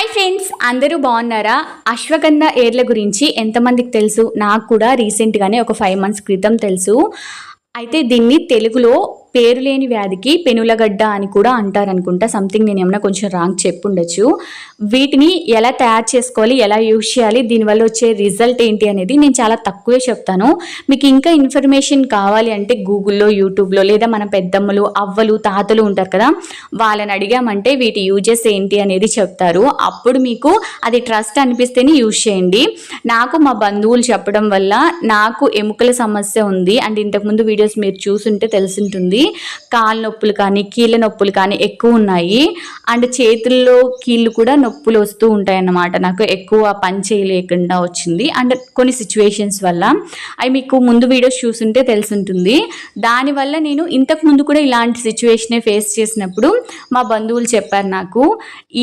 Hi friends, అందరూ బాగున్నారా? అశ్వగంధ ఏర్ల గురించి ఎంతమందికి తెలుసు? నాకు కూడా రీసెంట్గానే ఒక 5 months క్రితం తెలుసు. అయితే దీన్ని తెలుగులో పేరు లేని వ్యాధికి పెనులగడ్డ అని కూడా అంటారనుకుంటా. సంథింగ్ నేను ఏమన్నా కొంచెం రాంగ్ చెప్పుండొచ్చు. వీటిని ఎలా తయారు చేసుకోవాలి, ఎలా యూజ్ చేయాలి, దీనివల్ల వచ్చే రిజల్ట్ ఏంటి అనేది నేను చాలా తక్కువే చెప్తాను. మీకు ఇంకా ఇన్ఫర్మేషన్ కావాలి అంటే గూగుల్లో, యూట్యూబ్లో లేదా మన పెద్దమ్మలు, అవ్వలు, తాతలు ఉంటారు కదా, వాళ్ళని అడిగామంటే వీటి యూజెస్ ఏంటి అనేది చెప్తారు. అప్పుడు మీకు అది ట్రస్ట్ అనిపిస్తేనే యూజ్ చేయండి. నాకు మా బంధువులు చెప్పడం వల్ల నాకు ఎముకల సమస్య ఉంది. అండ్ ఇంతకుముందు వీడియోస్ మీరు చూసుంటే తెలుసుంటుంది. కాళ్ళ నొప్పులు కానీ కీళ్ళ నొప్పులు కానీ ఎక్కువ ఉన్నాయి. అండ్ చేతుల్లో కీళ్ళు కూడా నొప్పులు వస్తూ ఉంటాయి అన్నమాట. నాకు ఎక్కువ పని చేయలేకుండా వచ్చింది అండ్ కొన్ని సిచ్యువేషన్స్ వల్ల. అవి మీకు ముందు వీడియోస్ చూసుంటే తెలుసుంటుంది. దానివల్ల నేను ఇంతకు ముందు కూడా ఇలాంటి సిచ్యువేషనే ఫేస్ చేసినప్పుడు మా బంధువులు చెప్పారు నాకు,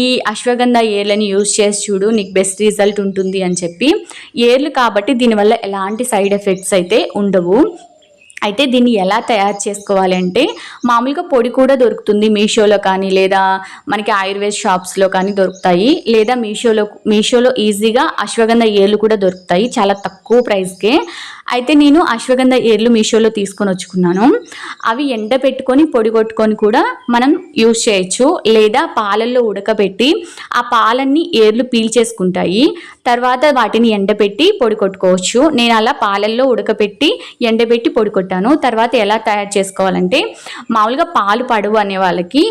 ఈ అశ్వగంధ ఏర్లని యూజ్ చేసి చూడు, నీకు బెస్ట్ రిజల్ట్ ఉంటుంది అని చెప్పి. ఏర్లు కాబట్టి దీనివల్ల ఎలాంటి సైడ్ ఎఫెక్ట్స్ అయితే ఉండవు. అయితే దీన్ని ఎలా తయారు చేసుకోవాలి అంటే మామూలుగా పొడి కూడా దొరుకుతుంది మీషోలో కానీ, లేదా మనకి ఆయుర్వేద షాప్స్లో కానీ దొరుకుతాయి, లేదా మీషోలో ఈజీగా అశ్వగంధ ఏర్లు కూడా దొరుకుతాయి చాలా తక్కువ ప్రైస్కే. అయితే నేను అశ్వగంధ ఏర్లు మీషోలో తీసుకొని వచ్చుకున్నాను. అవి ఎండ పెట్టుకొని పొడి కొట్టుకొని కూడా మనం యూజ్ చేయొచ్చు, లేదా పాలల్లో ఉడకబెట్టి ఆ పాలన్నీ ఏర్లు పీల్చేసుకుంటాయి. తర్వాత వాటిని ఎండబెట్టి పొడి కొట్టుకోవచ్చు. నేను అలా పాలల్లో ఉడకబెట్టి ఎండబెట్టి పొడి కొట్టాను. తర్వాత ఎలా తయారు చేసుకోవాలంటే మామూలుగా పాలు పడవు అనే వాళ్ళకి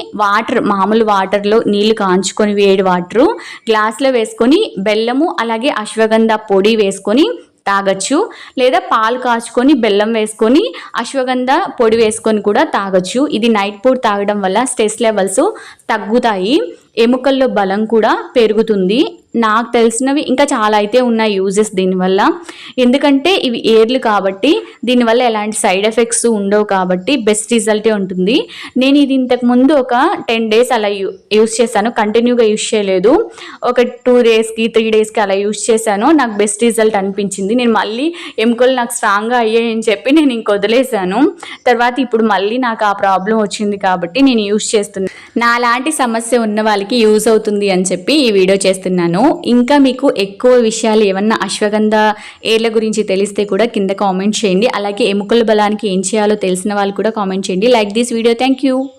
మామూలు వాటర్లో నీళ్లు కాంచుకొని వేడి వాటరు గ్లాస్లో వేసుకొని బెల్లము అలాగే అశ్వగంధ పొడి వేసుకొని తాగొచ్చు, లేదా పాలు కాచుకొని బెల్లం వేసుకొని అశ్వగంధ పొడి వేసుకొని కూడా తాగొచ్చు. ఇది నైట్ పూట తాగడం వల్ల స్ట్రెస్ లెవెల్స్ తగ్గుతాయి, ఎముకల్లో బలం కూడా పెరుగుతుంది. నాకు తెలిసినవి ఇంకా చాలా అయితే ఉన్నాయి యూజెస్ దీనివల్ల. ఎందుకంటే ఇవి ఏర్లు కాబట్టి దీనివల్ల ఎలాంటి సైడ్ ఎఫెక్ట్స్ ఉండవు కాబట్టి బెస్ట్ రిజల్టే ఉంటుంది. నేను ఇది ఇంతకుముందు ఒక 10 days అలా యూజ్ చేశాను, కంటిన్యూగా యూజ్ చేయలేదు. ఒక 2 daysకి 3 daysకి అలా యూజ్ చేశాను. నాకు బెస్ట్ రిజల్ట్ అనిపించింది. నేను మళ్ళీ ఎముకలు నాకు స్ట్రాంగ్గా అయ్యాయని చెప్పి నేను ఇంక వదిలేశాను. తర్వాత ఇప్పుడు మళ్ళీ నాకు ఆ ప్రాబ్లం వచ్చింది కాబట్టి నేను యూజ్ చేస్తున్నాను. నాలాంటి సమస్య ఉన్న వాళ్ళకి యూజ్ అవుతుంది అని చెప్పి ఈ వీడియో చేస్తున్నాను. ఇంకా మీకు ఎక్కువ విషయాలు ఏమన్నా అశ్వగంధ ఏర్ల గురించి తెలిస్తే కూడా కింద కామెంట్ చేయండి. అలాగే ఎముకల బలానికి ఏం చేయాలో తెలిసిన వాళ్ళు కూడా కామెంట్ చేయండి. Like this video. Thank you.